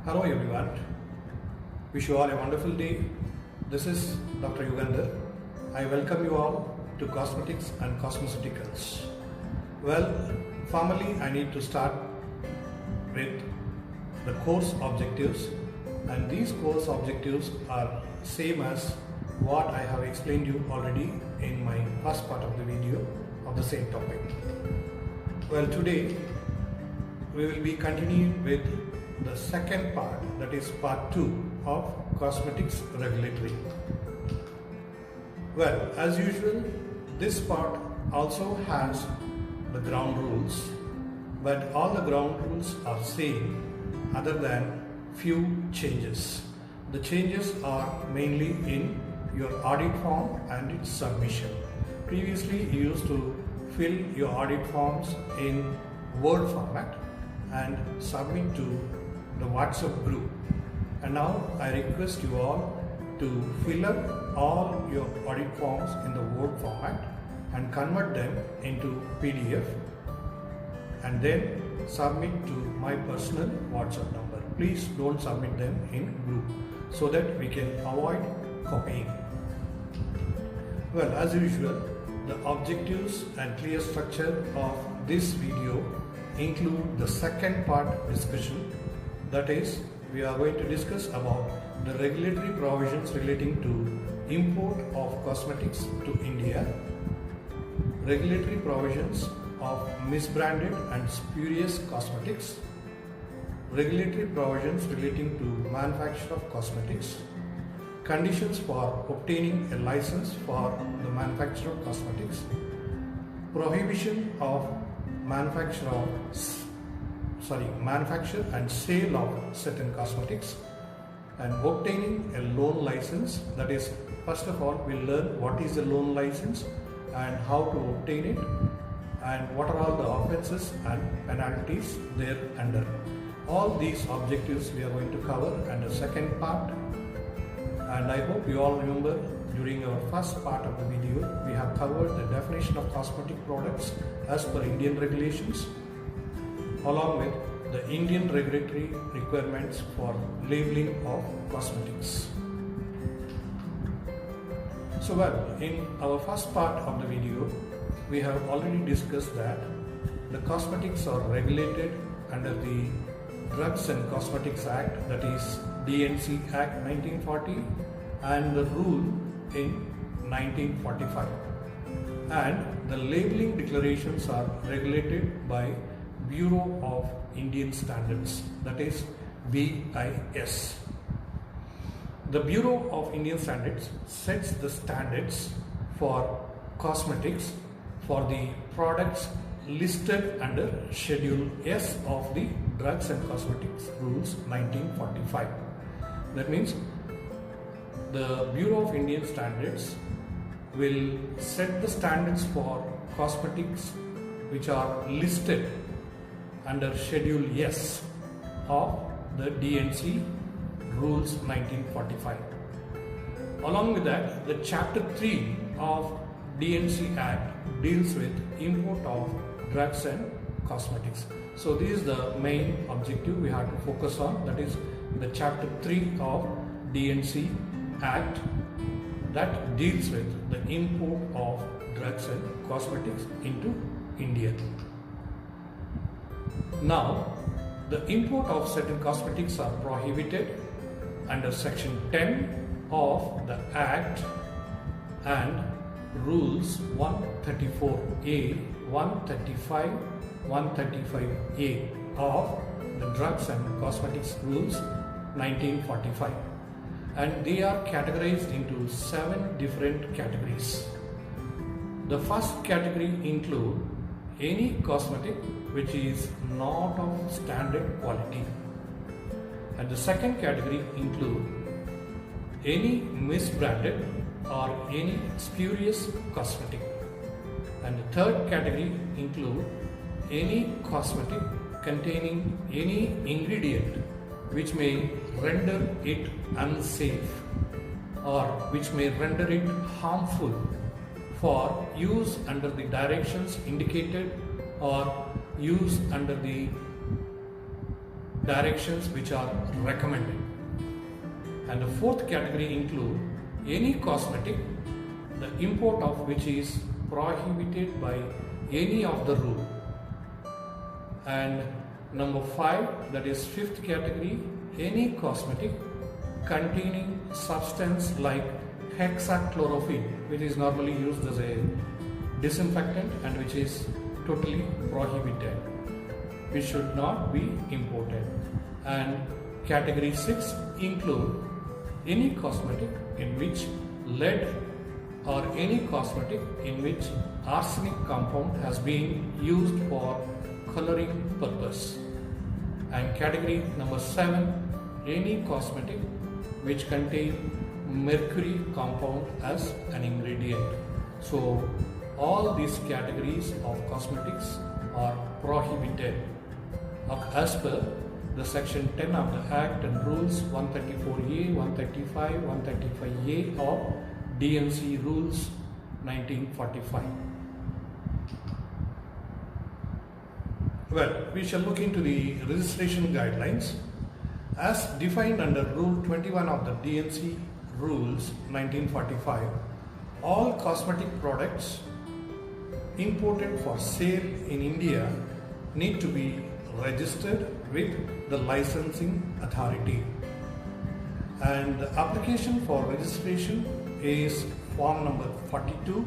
Hello everyone, wish you all a wonderful day. This is Dr. Yugandhar. I welcome you all to Cosmetics and Cosmeceuticals. Well, formally I need to start with the course objectives, and these course objectives are same as what I have explained you already in my first part of the video of the same topic. Well, today we will be continuing with the second part, that is part 2 of cosmetics regulatory. Well, as usual, this part also has the ground rules, but all the ground rules are same other than few changes. The changes are mainly in your audit form and its submission. Previously you used to fill your audit forms in Word format and submit to the WhatsApp group, and now I request you all to fill up all your audit forms in the Word format and convert them into PDF and then submit to my personal WhatsApp number. Please don't submit them in group so that we can avoid copying. Well, as usual, the objectives and clear structure of this video include the second part discussion. That is, we are going to discuss about the regulatory provisions relating to import of cosmetics to India, regulatory provisions of misbranded and spurious cosmetics, regulatory provisions relating to manufacture of cosmetics, conditions for obtaining a license for the manufacture of cosmetics, prohibition of manufacture and sale of certain cosmetics, and obtaining a loan license. That is, first of all we'll learn what is a loan license and how to obtain it, and what are all the offences and penalties there under. All these objectives we are going to cover in the second part, and I hope you all remember during our first part of the video we have covered the definition of cosmetic products as per Indian regulations, along with the Indian regulatory requirements for labeling of cosmetics. So well, in our first part of the video we have already discussed that the cosmetics are regulated under the Drugs and Cosmetics Act, that is DNC Act 1940, and the rule in 1945, and the labeling declarations are regulated by Bureau of Indian Standards, that is BIS. The Bureau of Indian Standards sets the standards for cosmetics for the products listed under Schedule S of the Drugs and Cosmetics Rules 1945. That means the Bureau of Indian Standards will set the standards for cosmetics which are listed under Schedule S of the DNC Rules 1945. Along with that, the Chapter 3 of DNC Act deals with import of drugs and cosmetics. So this is the main objective we have to focus on, that is the Chapter 3 of DNC Act that deals with the import of drugs and cosmetics into India. Now, the import of certain cosmetics are prohibited under Section 10 of the Act and Rules 134A, 135, 135A of the Drugs and Cosmetics Rules 1945, and they are categorized into 7 different categories. The first category include any cosmetic which is not of standard quality, and the second category include any misbranded or any spurious cosmetic, and the third category include any cosmetic containing any ingredient which may render it unsafe or which may render it harmful for use under the directions indicated or use under the directions which are recommended. And the fourth category include any cosmetic, the import of which is prohibited by any of the rule. And number 5, that is fifth category, any cosmetic containing substance like hexachlorophene, which is normally used as a disinfectant and which is totally prohibited, which should not be imported. And category 6 include any cosmetic in which lead or any cosmetic in which arsenic compound has been used for coloring purpose. And category number 7, any cosmetic which contain mercury compound as an ingredient. So all these categories of cosmetics are prohibited as per the section 10 of the Act and Rules 134A, 135, 135A of DNC Rules 1945. Well, we shall look into the registration guidelines as defined under Rule 21 of the DNC Rules 1945. All cosmetic products imported for sale in India need to be registered with the licensing authority, and the application for registration is form number 42,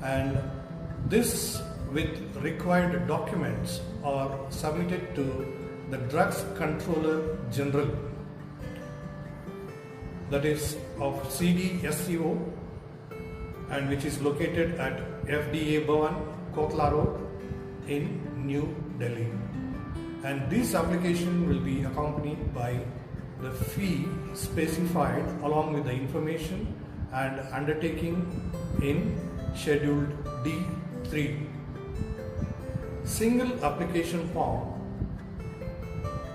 and this with required documents are submitted to the Drugs Controller General, that is of CDSCO, and which is located at FDA Bhavan, Kotla Road in New Delhi. And this application will be accompanied by the fee specified along with the information and undertaking in Schedule D3. Single application form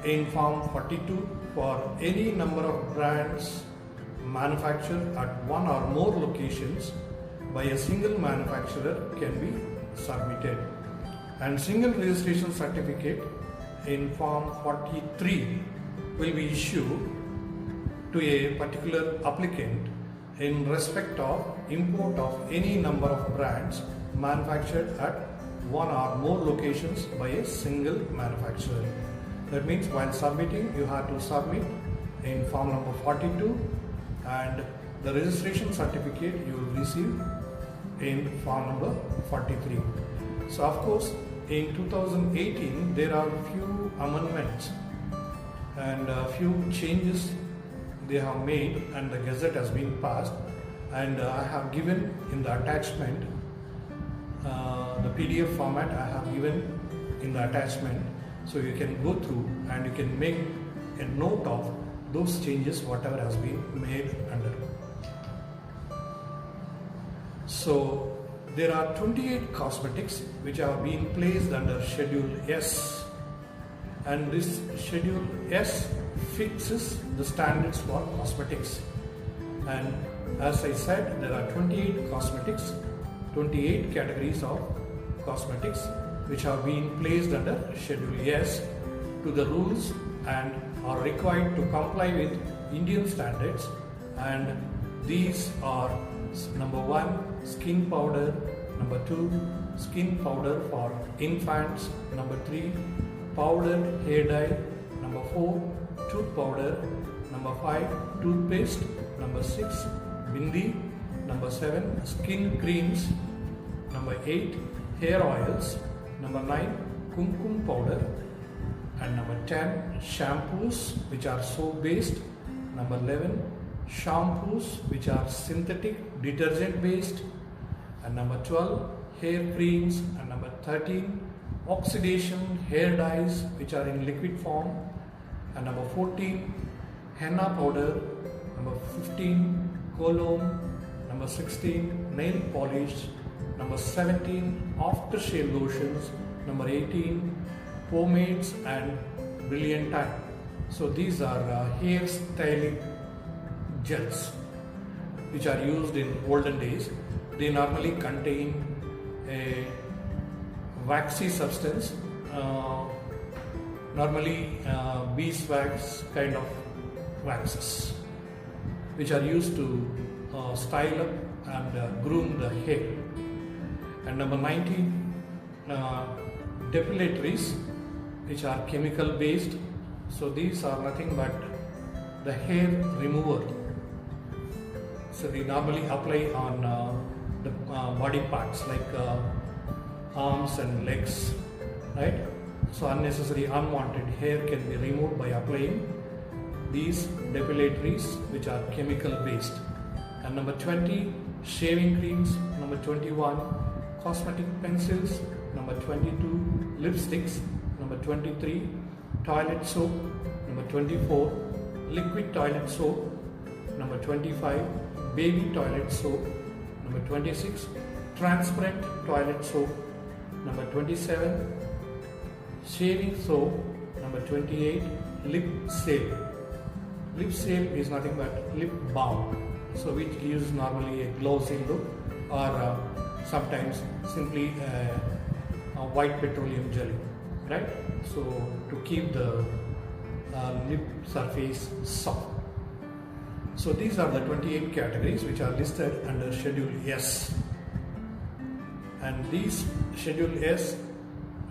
in Form 42 for any number of brands manufactured at one or more locations by a single manufacturer can be submitted, and single registration certificate in Form 43 will be issued to a particular applicant in respect of import of any number of brands manufactured at one or more locations by a single manufacturer. That means while submitting, you have to submit in form number 42, and the registration certificate you will receive in form number 43. So of course, in 2018 there are few amendments and a few changes they have made, and the gazette has been passed, and I have given in the attachment the PDF format I have given in the attachment, so you can go through and you can make a note of those changes whatever has been made under. So there are 28 cosmetics which have been placed under Schedule S, and this Schedule S fixes the standards for cosmetics. And as I said, there are 28 cosmetics, 28 categories of cosmetics which have been placed under Schedule S to the rules and are required to comply with Indian standards, and these are number 1, skin powder; number 2, skin powder for infants; number 3, powdered hair dye; number 4, tooth powder; number 5, toothpaste; number 6, bindi; number 7, skin creams; number 8, hair oils; number 9, kumkum powder; and number 10, shampoos which are soap based; number 11, shampoos which are synthetic detergent based; and number 12, hair creams; and number 13, oxidation hair dyes which are in liquid form; and number 14, henna powder; number 15, cologne; number 16, nail polish; number 17, aftershave lotions; number 18, pomades and brilliantine. So these are hair styling gels which are used in olden days. They normally contain a waxy substance normally beeswax kind of waxes, which are used to style up and groom the hair. And number 19, depilatories, which are chemical based. So these are nothing but the hair remover. So we normally apply on the body parts like arms and legs, right? So unnecessary unwanted hair can be removed by applying these depilatories, which are chemical based. And number 20, shaving creams. Number 21, cosmetic pencils. Number 22, lipsticks. Number 23, toilet soap. Number 24, liquid toilet soap. Number 25, baby toilet soap. Number 26, transparent toilet soap. Number 27, shaving soap. Number 28, lip salve. Lip salve is nothing but lip balm, so which gives normally a glossy look, or sometimes simply a white petroleum jelly, right? So to keep the lip surface soft. So these are the 28 categories which are listed under Schedule S, and these Schedule S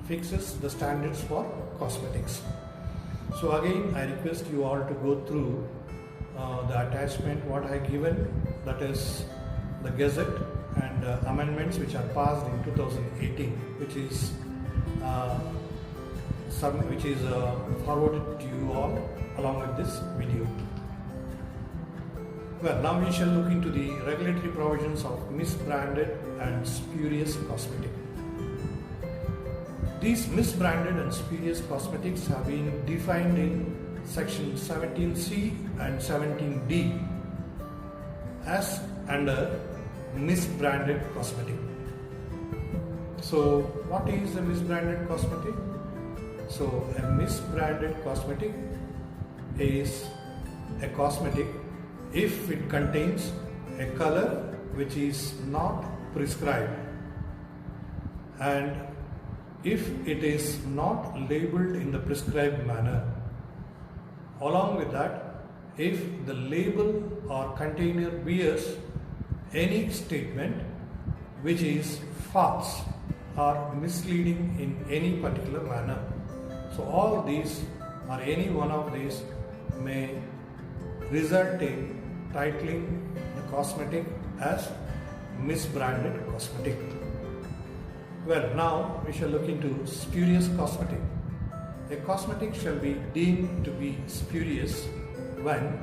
fixes the standards for cosmetics. So again, I request you all to go through the attachment what I given, that is the Gazette and amendments which are passed in 2018, which is forwarded to you all along with this video. Well, now we shall look into the regulatory provisions of misbranded and spurious cosmetic. These misbranded and spurious cosmetics have been defined in section 17C and 17D as under misbranded cosmetic. So what is a misbranded cosmetic? So a misbranded cosmetic is a cosmetic if it contains a color which is not prescribed, and if it is not labeled in the prescribed manner. Along with that, if the label or container bears any statement which is false or misleading in any particular manner. So all these or any one of these may result in titling the cosmetic as misbranded cosmetic. Well, now we shall look into spurious cosmetic. A cosmetic shall be deemed to be spurious when,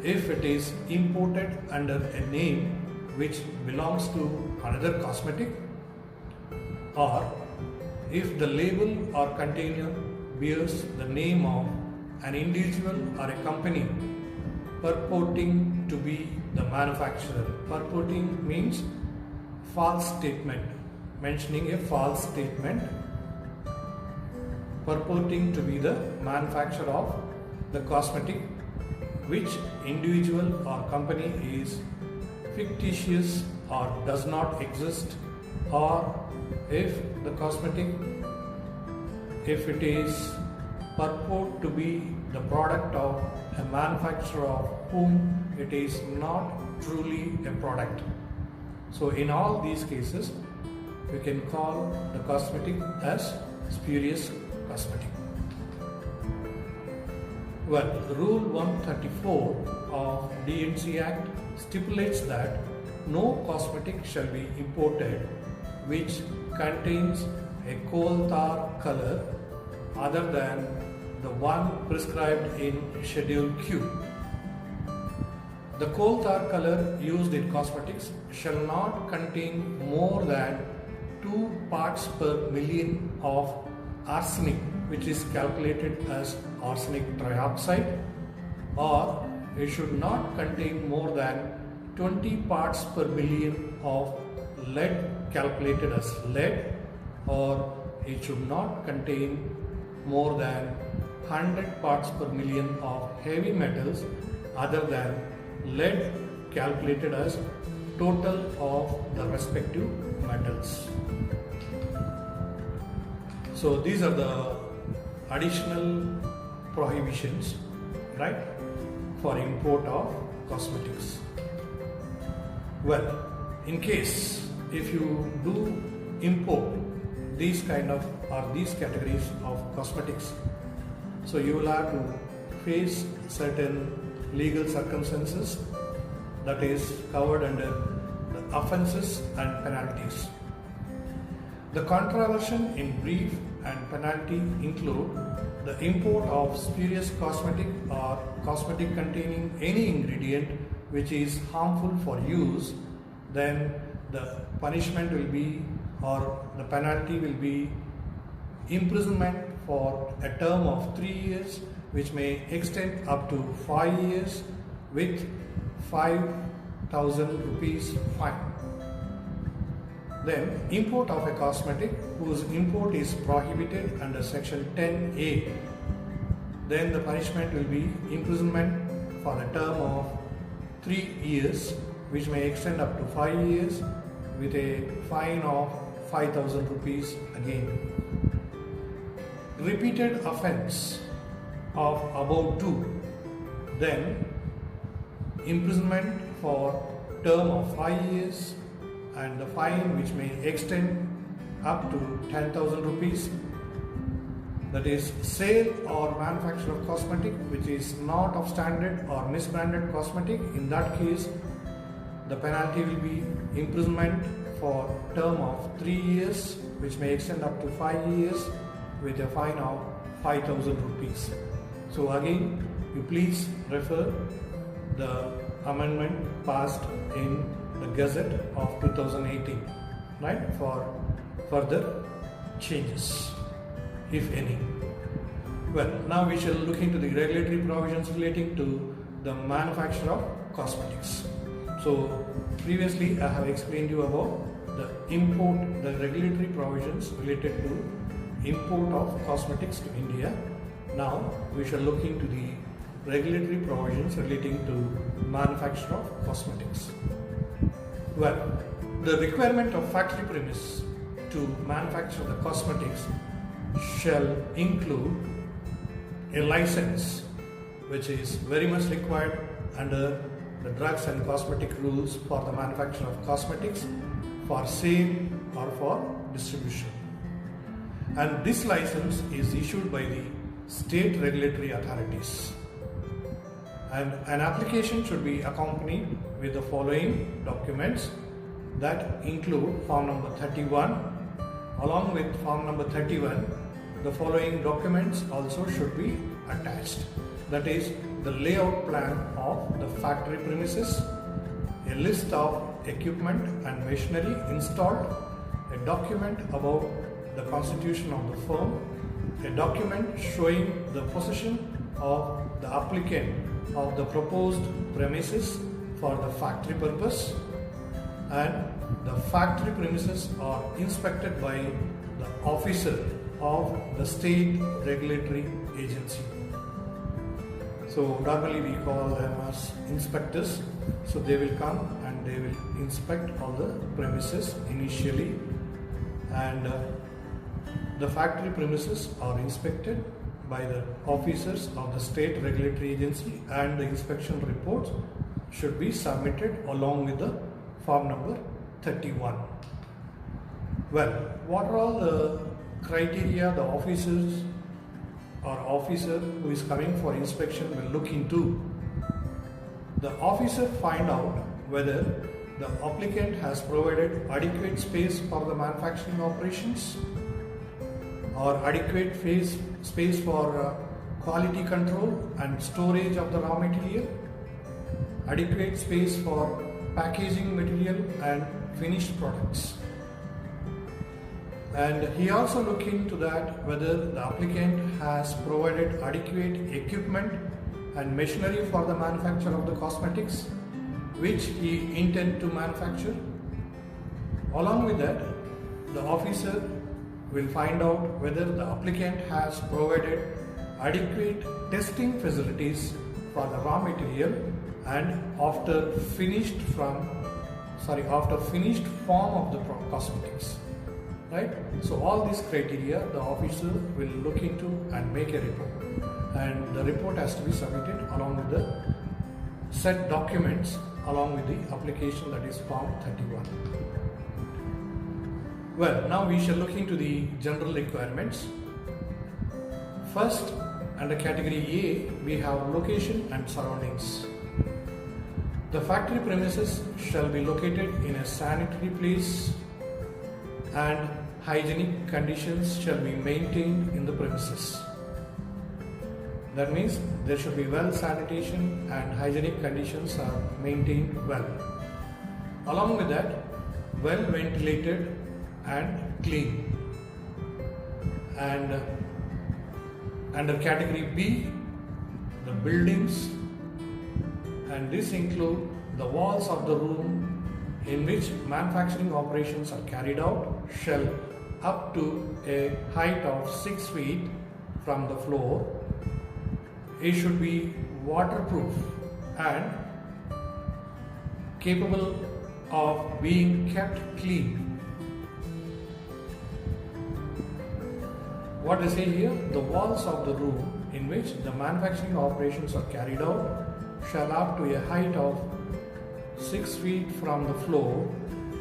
if it is imported under a name which belongs to another cosmetic, or if the label or container bears the name of an individual or a company purporting to be the manufacturer. Purporting means false statement, mentioning a false statement, purporting to be the manufacturer of the cosmetic, which individual or company is fictitious or does not exist, or if the cosmetic, if it is purport to be the product of a manufacturer of whom it is not truly a product. So in all these cases, we can call the cosmetic as spurious cosmetic. Well, Rule 134 of D&C Act stipulates that no cosmetic shall be imported which contains a coal tar color other than the one prescribed in Schedule Q. The coal tar color used in cosmetics shall not contain more than 2 parts per million of arsenic, which is calculated as arsenic trioxide, or it should not contain more than 20 parts per million of lead, calculated as lead, or it should not contain more than 100 parts per million of heavy metals other than lead, calculated as total of the respective metals. So these are the additional prohibitions, right, for import of cosmetics. Well, in case if you do import these categories of cosmetics, so you will have to face certain legal circumstances that is covered under the offences and penalties. The contravention in brief and penalty include the import of spurious cosmetic or cosmetic containing any ingredient which is harmful for use. Then the punishment will be, or the penalty will be, imprisonment for a term of 3 years, which may extend up to 5 years, with 5,000 rupees fine. Then import of a cosmetic whose import is prohibited under section 10A, then the punishment will be imprisonment for a term of 3 years, which may extend up to 5 years, with a fine of 5,000 rupees again. Repeated offence of above 2, then imprisonment for term of 5 years, and the fine which may extend up to 10,000 rupees. That is, sale or manufacture of cosmetic which is not of standard or misbranded cosmetic. In that case, the penalty will be imprisonment for term of 3 years, which may extend up to 5 years, with a fine of 5,000 rupees. So again, you please refer the amendment passed in the Gazette of 2018, right, for further changes, if any. Well, now we shall look into the regulatory provisions relating to the manufacture of cosmetics. So previously I have explained you about the regulatory provisions related to import of cosmetics to India. Now we shall look into the regulatory provisions relating to manufacture of cosmetics. Well, the requirement of factory premise to manufacture the cosmetics shall include a license, which is very much required under the drugs and cosmetic rules for the manufacture of cosmetics for sale or for distribution. And this license is issued by the state regulatory authorities. And an application should be accompanied with the following documents that include form number 31. Along with form number 31, the following documents also should be attached. That is, the layout plan of the factory premises, a list of equipment and machinery installed, a document about the constitution of the firm, a document showing the possession of the applicant of the proposed premises for the factory purpose, and the factory premises are inspected by the officer of the state regulatory agency. So normally we call them as inspectors. So they will come and they will inspect all the premises initially, and the factory premises are inspected by the officers of the state regulatory agency, and the inspection reports should be submitted along with the form number 31. Well, what are all the criteria the officers or officer who is coming for inspection will look into? The officer find out whether the applicant has provided adequate space for the manufacturing operations, or adequate space for quality control and storage of the raw material, adequate space for packaging material and finished products. And he also look into that whether the applicant has provided adequate equipment and machinery for the manufacture of the cosmetics which he intend to manufacture. Along with that, the officer will find out whether the applicant has provided adequate testing facilities for the raw material, and after finished form of the cosmetics. right? So all these criteria the officer will look into and make a report, and the report has to be submitted along with the set documents along with the application, that is Form 31. Well, now we shall look into the general requirements. First, under category A, we have location and surroundings. The factory premises shall be located in a sanitary place and hygienic conditions shall be maintained in the premises. That means there should be well sanitation and hygienic conditions are maintained well. Along with that, well ventilated and clean. And under category B, the buildings, and this include the walls of the room in which manufacturing operations are carried out shall up to a height of 6 feet from the floor. It should be waterproof and capable of being kept clean. What they say here, the walls of the room in which the manufacturing operations are carried out shall up to a height of 6 feet from the floor,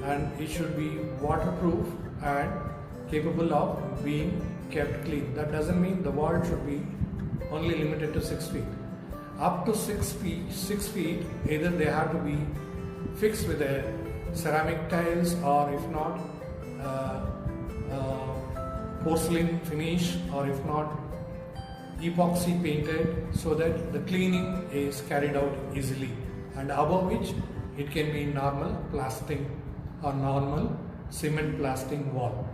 and it should be waterproof and capable of being kept clean. That doesn't mean the wall should be only limited to 6 feet. Up to 6 feet, either they have to be fixed with a ceramic tiles, or if not porcelain finish, or if not epoxy painted, so that the cleaning is carried out easily, and above which it can be normal plastic or normal cement plastic wall,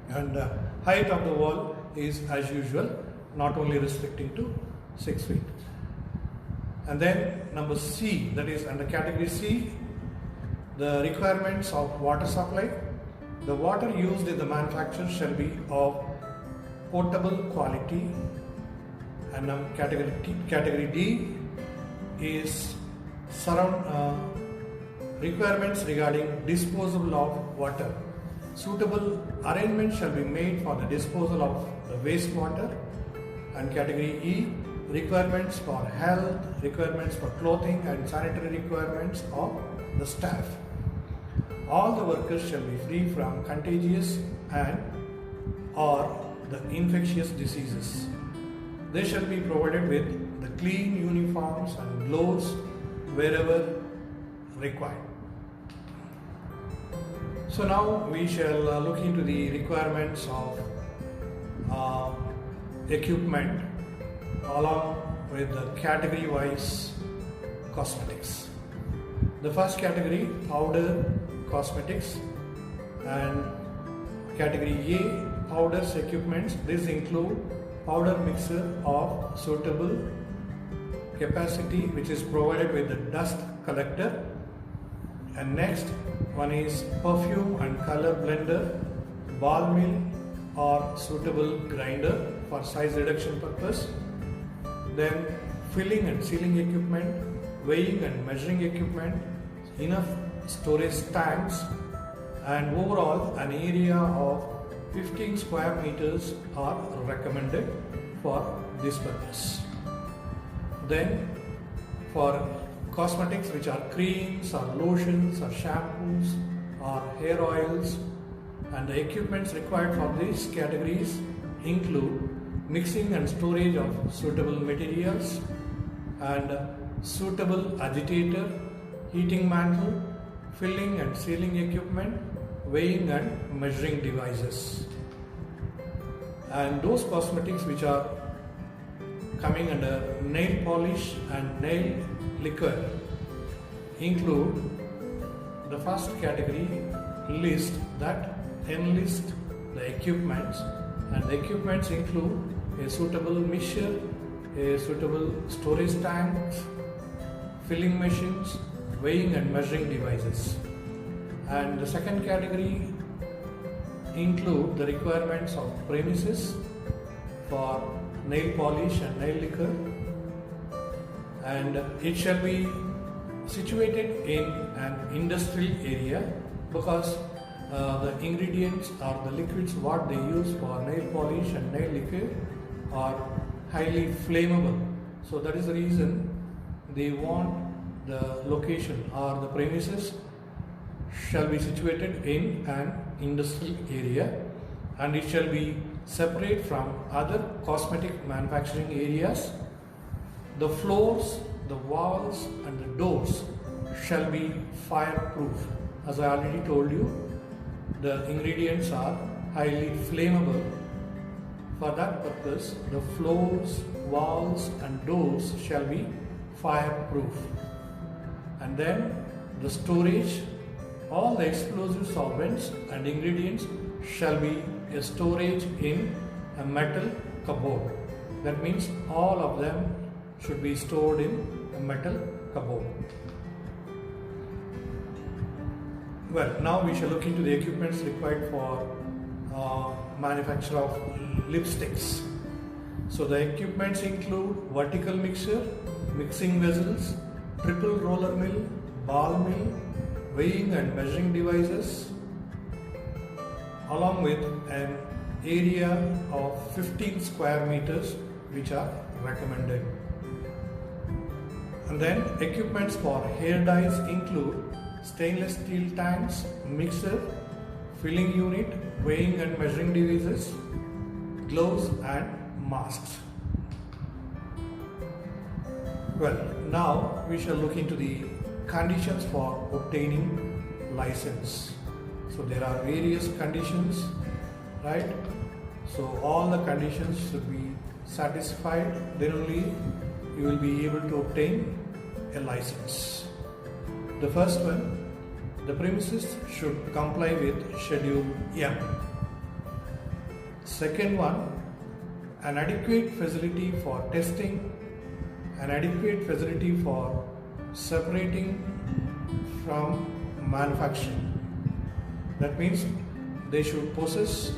and height of the wall is as usual, not only restricting to 6 feet. And then number C, that is under category C, the requirements of water supply. The water used in the manufacture shall be of potable quality. And category D is requirements regarding disposal of water. Suitable arrangements shall be made for the disposal of the wastewater. And category E, requirements for health, requirements for clothing and sanitary requirements of the staff. All the workers shall be free from contagious and or the infectious diseases. They shall be provided with the clean uniforms and gloves wherever required. So now we shall look into the requirements of equipment along with the category wise cosmetics. The first category, powder cosmetics, and category A, powders equipments. This include powder mixer of suitable capacity which is provided with the dust collector. And next one is perfume and color blender, ball mill or suitable grinder for size reduction purpose. Then filling and sealing equipment, weighing and measuring equipment, enough storage tanks, and overall an area of 15 square meters are recommended for this purpose. Then for cosmetics which are creams or lotions or shampoos or hair oils, and the equipments required for these categories include mixing and storage of suitable materials and suitable agitator, heating mantle, filling and sealing equipment, weighing and measuring devices. And those cosmetics which are coming under nail polish and nail lacquer include the first category list that enlist the equipments, and the equipments include a suitable mixture, a suitable storage tanks, filling machines, weighing and measuring devices. And the second category include the requirements of premises for nail polish and nail lacquer, and it shall be situated in an industrial area, because the ingredients or the liquids what they use for nail polish and nail lacquer are highly flammable. So that is the reason they want the location or the premises shall be situated in an industrial area, and it shall be separate from other cosmetic manufacturing areas. The floors, the walls and the doors shall be fireproof. As I already told you, the ingredients are highly flammable. For that purpose, the floors, walls and doors shall be fireproof. And then the storage, all the explosive solvents and ingredients shall be a storage in a metal cupboard. That means all of them should be stored in a metal cupboard. Well, now we shall look into the equipments required for manufacture of lipsticks. So the equipments include vertical mixer, mixing vessels, triple roller mill, ball mill, weighing and measuring devices, along with an area of 15 square meters which are recommended. And then equipments for hair dyes include stainless steel tanks, mixer, filling unit, weighing and measuring devices, gloves and masks. Well, now we shall look into the conditions for obtaining license. So there are various conditions, right? So all the conditions should be satisfied, then only you will be able to obtain a license. The first one, the premises should comply with Schedule M. Second one, an adequate facility for testing, an adequate facility for separating from manufacturing. That means they should possess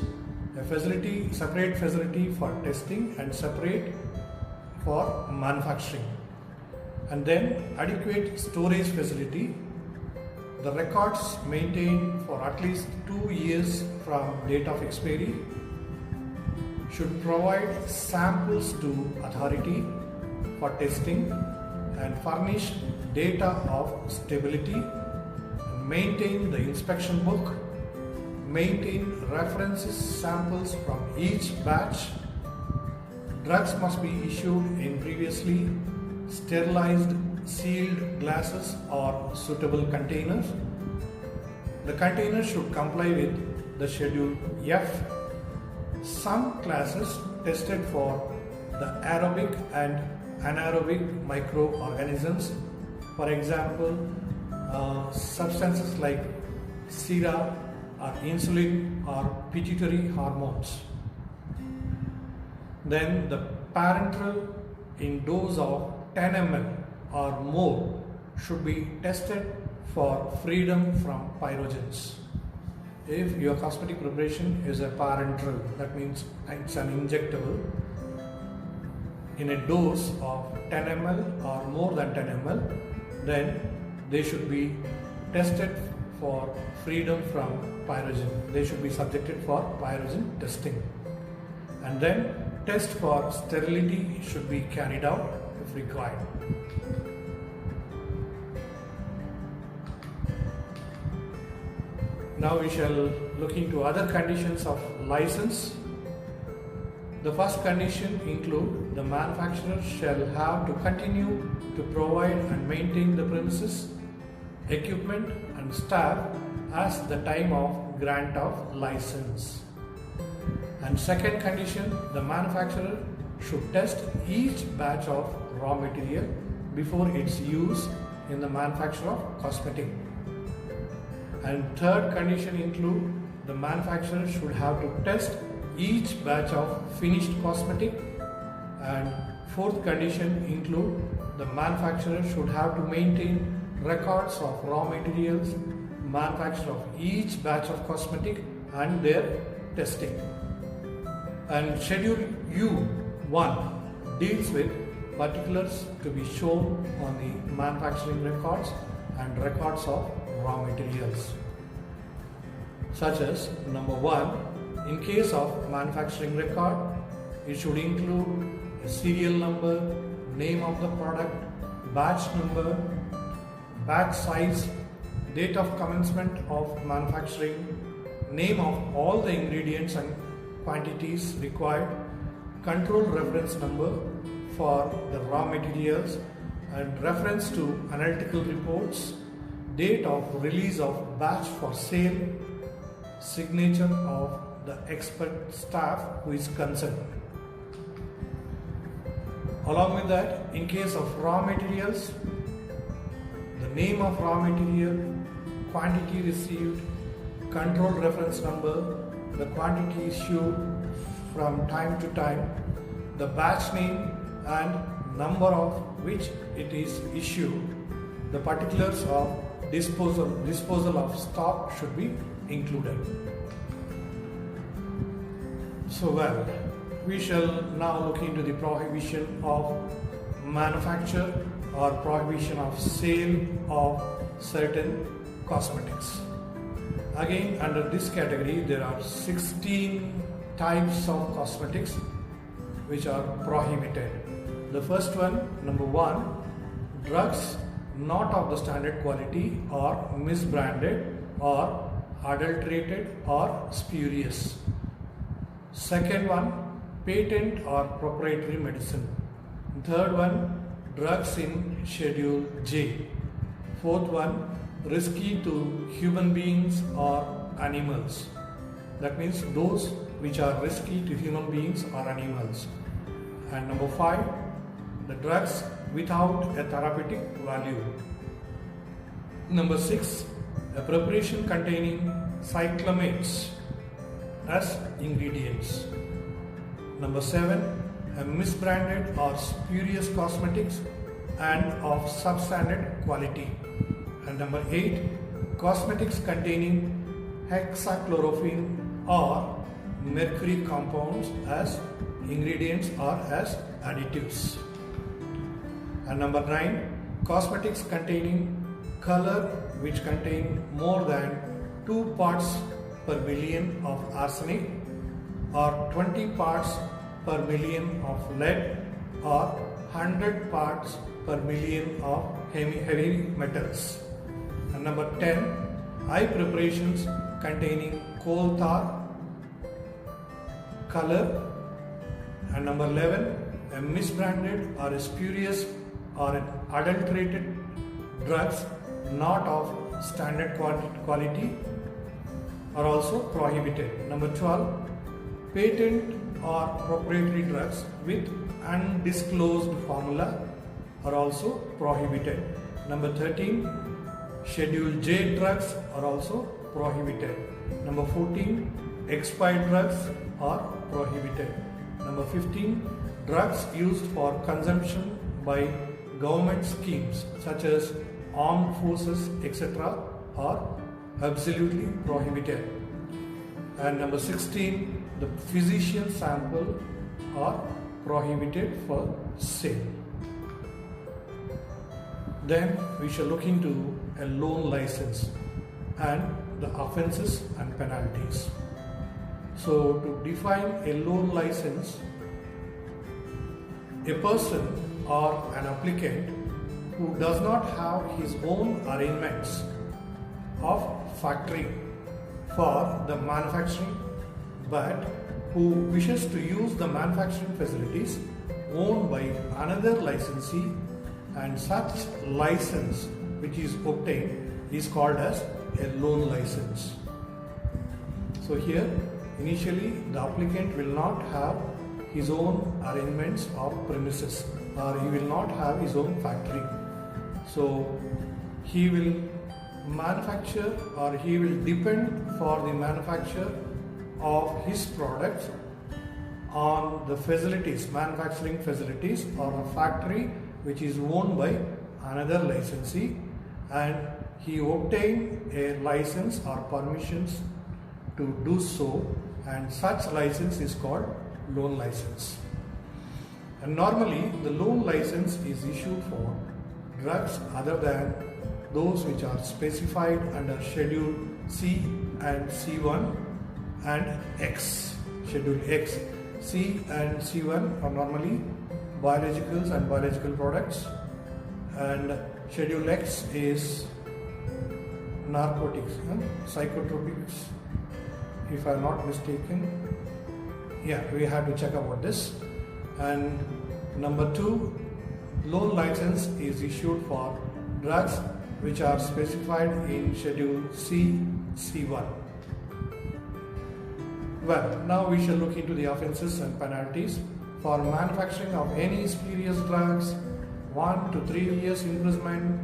a facility, separate facility for testing and separate for manufacturing. And then adequate storage facility. The records maintained for at least 2 years from date of expiry. Should provide samples to authority for testing and furnish data of stability. Maintain the inspection book. Maintain references samples from each batch. Drugs must be issued in previously sterilized sealed glasses or suitable containers. The containers should comply with the Schedule F. Some classes tested for the aerobic and anaerobic microorganisms. For example, substances like sera or insulin or pituitary hormones. Then the parenteral in dose of 10 ml or more should be tested for freedom from pyrogens. If your cosmetic preparation is a parenteral, that means it's an injectable in a dose of 10 ml or more than 10 ml, then they should be tested for freedom from pyrogen. They should be subjected for pyrogen testing. And then test for sterility should be carried out if required. Now we shall look into other conditions of license. The first condition include the manufacturer shall have to continue to provide and maintain the premises, equipment and staff as the time of grant of license. And second condition, the manufacturer should test each batch of raw material before its use in the manufacture of cosmetic. And third condition include the manufacturer should have to test each batch of finished cosmetic. And fourth condition include the manufacturer should have to maintain records of raw materials, manufacture of each batch of cosmetic and their testing. And Schedule U1 deals with particulars to be shown on the manufacturing records and records of raw materials. such as number 1, in case of manufacturing record, it should include a serial number, name of the product, batch number, batch size, date of commencement of manufacturing, name of all the ingredients and quantities required, control reference number for the raw materials, and reference to analytical reports, date of release of batch for sale, signature of the expert staff who is concerned. Along with that, in case of raw materials, the name of raw material, quantity received, control reference number, the quantity issued from time to time, the batch name and number of which it is issued, the particulars of disposal of stock should be included. So we shall now look into the prohibition of manufacture or prohibition of sale of certain cosmetics. Again, under this category there are 16 types of cosmetics which are prohibited. The first one, number 1, drugs not of the standard quality or misbranded or adulterated or spurious. Second one, patent or proprietary medicine. Third one, drugs in Schedule J. Fourth one, risky to human beings or animals. That means those which are risky to human beings or animals. And number 5, the drugs without a therapeutic value. Number 6, a preparation containing cyclamates as ingredients. Number 7, a misbranded or spurious cosmetics and of substandard quality. And number 8, cosmetics containing hexachlorophene or mercury compounds as ingredients or as additives. And number 9, cosmetics containing color which contain more than 2 parts per million of arsenic or 20 parts per million of lead or 100 parts per million of heavy metals. And number 10, eye preparations containing coal tar, color. And number 11, a misbranded or a spurious or an adulterated drugs not of standard quality are also prohibited. Number 12, patent or proprietary drugs with undisclosed formula are also prohibited. Number 13, Schedule J drugs are also prohibited. Number 14, expired drugs are prohibited. Number 15, drugs used for consumption by government schemes such as armed forces, etc. are absolutely prohibited. And number 16, the physician sample are prohibited for sale. Then we shall look into a loan license and the offences and penalties. So to define a loan license, a person or an applicant who does not have his own arrangements of factory for the manufacturing but who wishes to use the manufacturing facilities owned by another licensee, and such license which is obtained is called as a loan license. So here initially the applicant will not have his own arrangements of premises or he will not have his own factory. So he will manufacture or he will depend for the manufacture of his products on the facilities, manufacturing facilities or a factory which is owned by another licensee, and he obtained a license or permissions to do so, and such license is called loan license. And normally the loan license is issued for drugs other than those which are specified under Schedule C and C1 and X. Schedule X. C and C1 are normally biologicals and biological products, and Schedule X is narcotics, psychotropics, if I am not mistaken. Yeah, we have to check about this. And number 2, loan license is issued for drugs which are specified in Schedule C, C1. Well, now we shall look into the offences and penalties. For manufacturing of any spurious drugs, 1 to 3 years imprisonment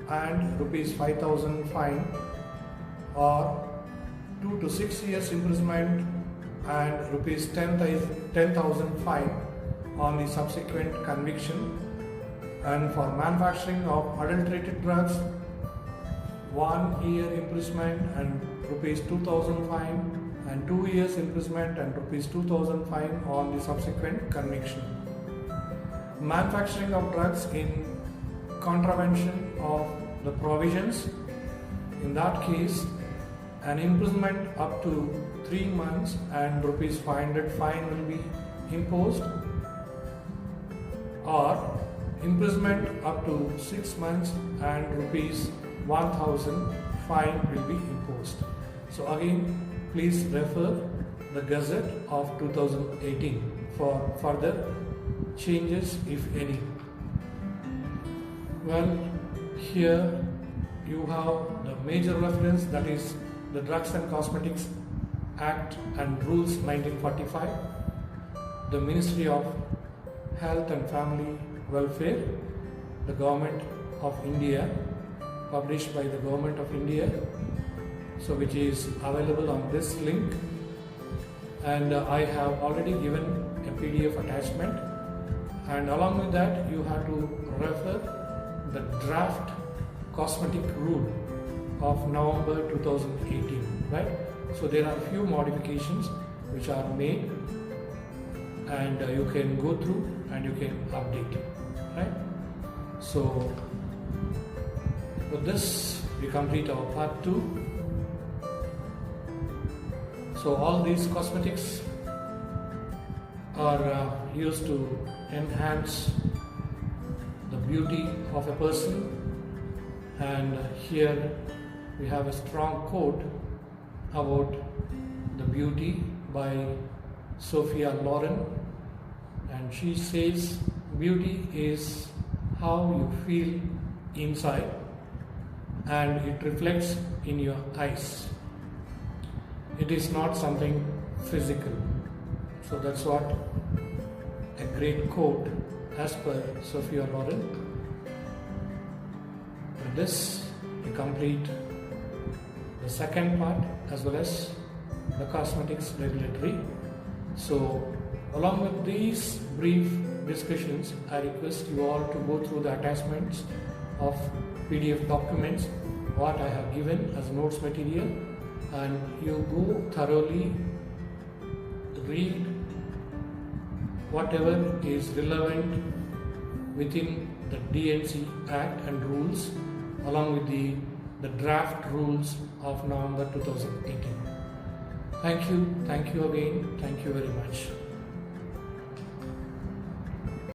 and rupees 5,000 fine, or 2 to 6 years imprisonment and rupees 10,000 fine on the subsequent conviction. And for manufacturing of adulterated drugs, 1 year imprisonment and rupees 2,000 fine, and 2 years imprisonment and rupees 2,000 fine on the subsequent conviction. Manufacturing of drugs in contravention of the provisions, in that case an imprisonment up to 3 months and rupees 500 fine will be imposed, or imprisonment up to 6 months and rupees 1,000 fine will be imposed. So again, please refer the Gazette of 2018 for further changes, if any. Well, here you have the major reference, that is the Drugs and Cosmetics Act and Rules 1945, the Ministry of Health and Family Welfare, the Government of India, published by the Government of India, so which is available on this link, and I have already given a PDF attachment, and along with that you have to refer the draft cosmetic rule of November 2018, right? So there are few modifications which are made, and you can go through and you can update, right? So with this we complete our part 2. So all these cosmetics are used to enhance the beauty of a person, and here we have a strong quote about the beauty by Sophia Loren, and she says, beauty is how you feel inside and it reflects in your eyes. It is not something physical. So that's what a great quote as per Sophia Loren. With this we complete the second part as well as the cosmetics regulatory. So along with these brief discussions, I request you all to go through the attachments of PDF documents what I have given as notes material, and you go thoroughly read whatever is relevant within the DNC Act and rules, along with the draft rules of November 2018. Thank you again, thank you very much.